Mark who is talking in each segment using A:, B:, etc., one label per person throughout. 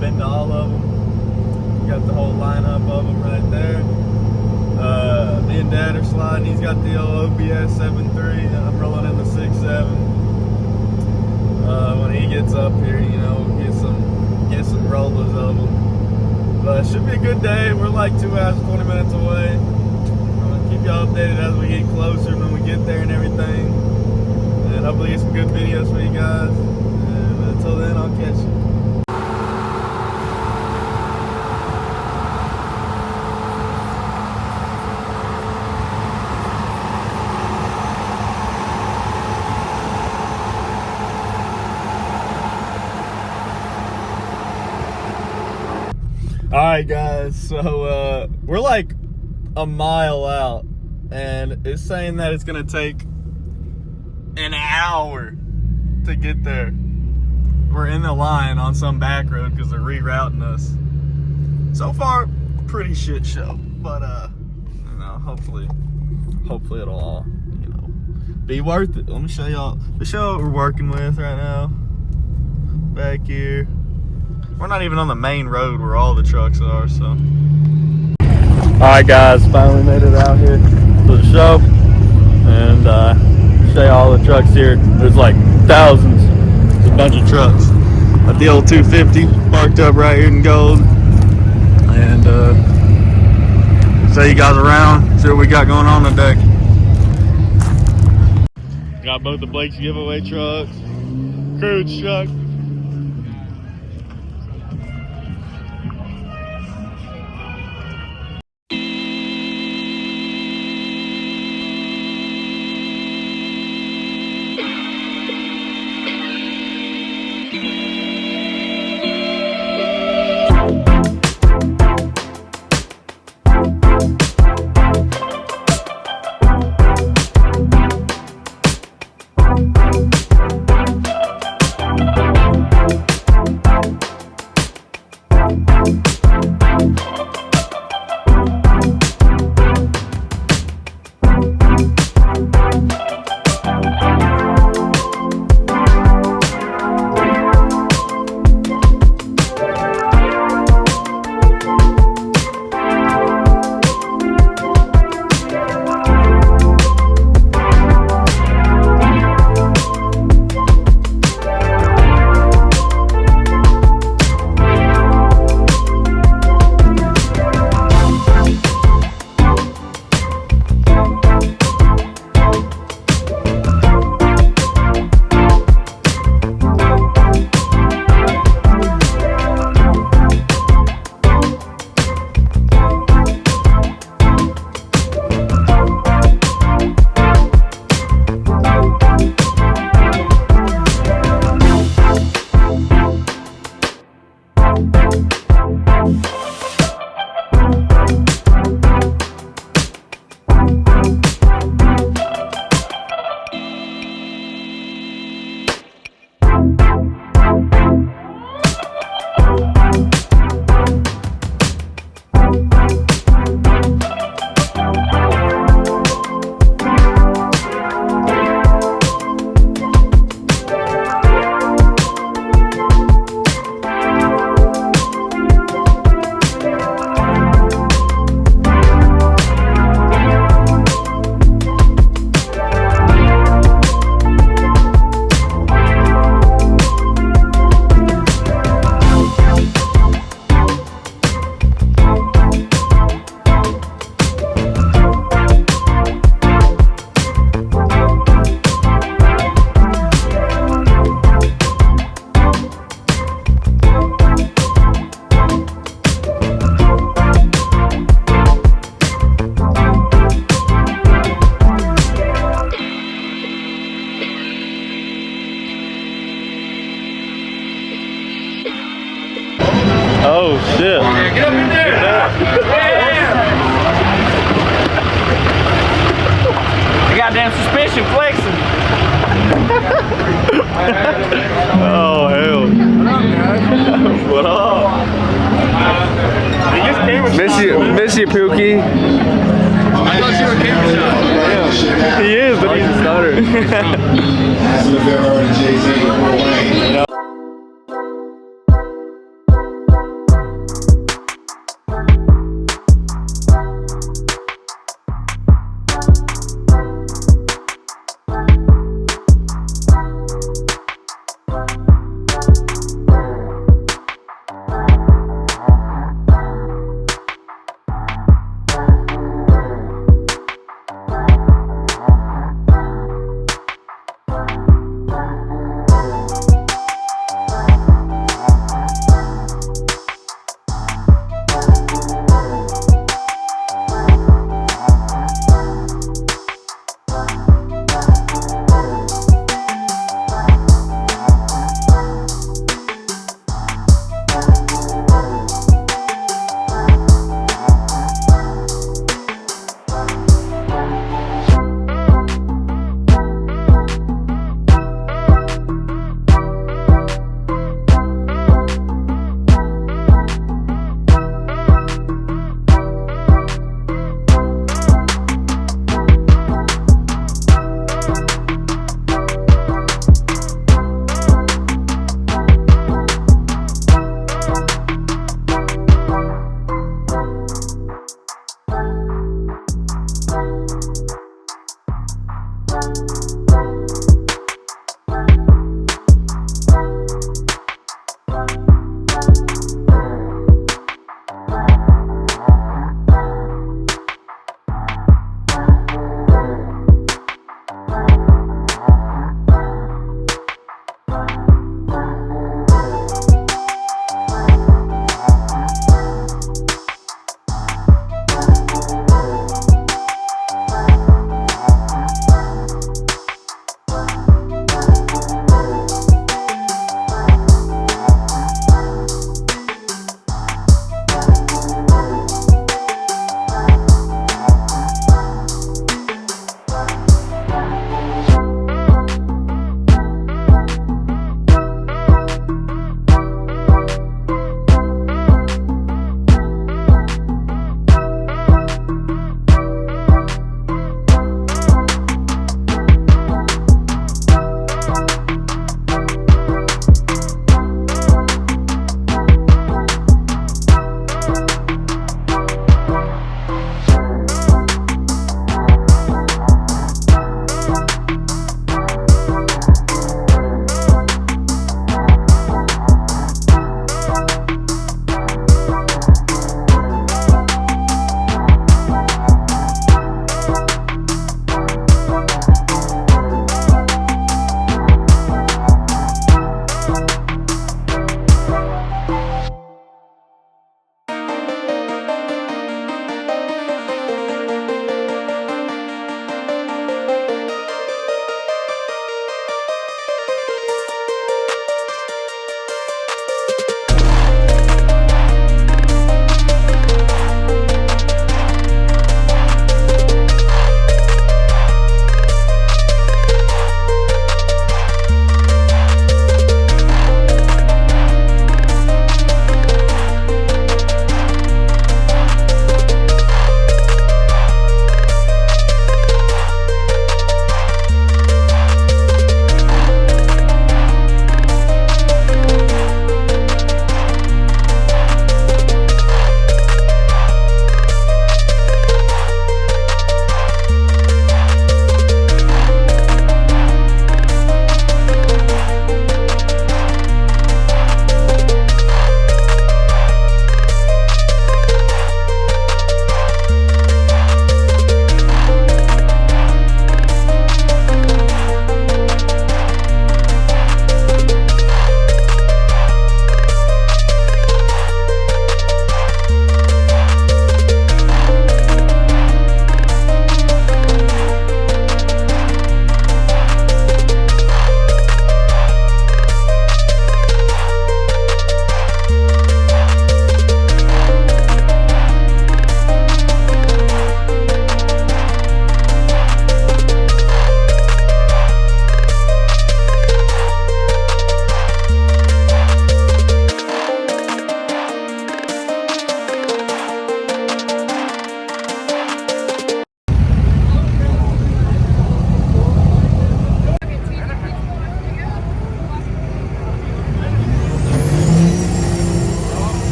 A: been to all of them. We got the whole lineup of them right there. Me and Dad are sliding. He's got the old OBS 7.3. I'm rolling in the 6.7. When he gets up here, you know, get some rollers of them. But it should be a good day. We're like 2 hours, 20 minutes away. I'm gonna keep y'all updated as we get closer when we get there and everything. And hopefully get some good videos for you guys. And until then, I'll catch you. Alright guys, so we're like a mile out and it's saying that it's gonna take an hour to get there. We're in the line on some back road because they're rerouting us. So far, pretty shit show, but you know, hopefully it'll all, you know, be worth it. Let me show y'all what we're working with right now. Back here. We're not even on the main road where all the trucks are, so. Alright guys, finally made it out here for the show. And show you all the trucks here. There's like thousands. There's a bunch of trucks. Got the old 250 parked up right here in gold. And show you guys around, see what we got going on today. Got both the Blake's giveaway trucks, Crude's truck. Oh shit. Yeah, get up in there. Yeah. I goddamn suspension flexing. Oh hell. What up?
B: Miss you, Pookie.
C: I thought you were a camera shot.
A: Yeah. He is, but he's a starter.
C: That's what they're already Jay-Z and Lil Wayne.
A: You know,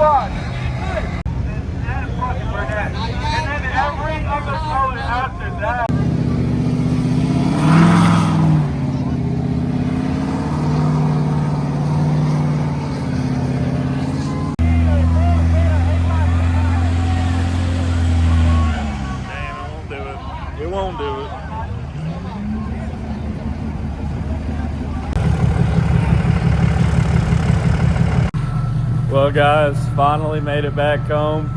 D: squad. And fucking Burnett. And then every other color after that.
A: It won't do it. Well, guys, finally made it back home.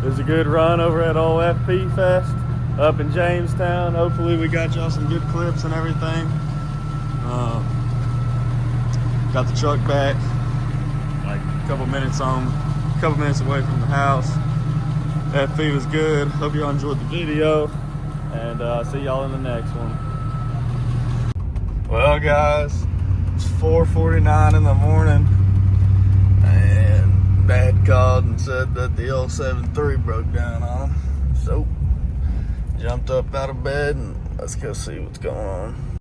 A: It was a good run over at old FP Fest up in Jamestown. Hopefully we got y'all some good clips and everything. Got the truck back like a couple minutes away from the house. FP was good. Hope y'all enjoyed the video, and see y'all in the next one. Well, guys, it's 4:49 in the morning, and Dad called and said that the old 7.3 broke down on him. So, jumped up out of bed and let's go see what's going on.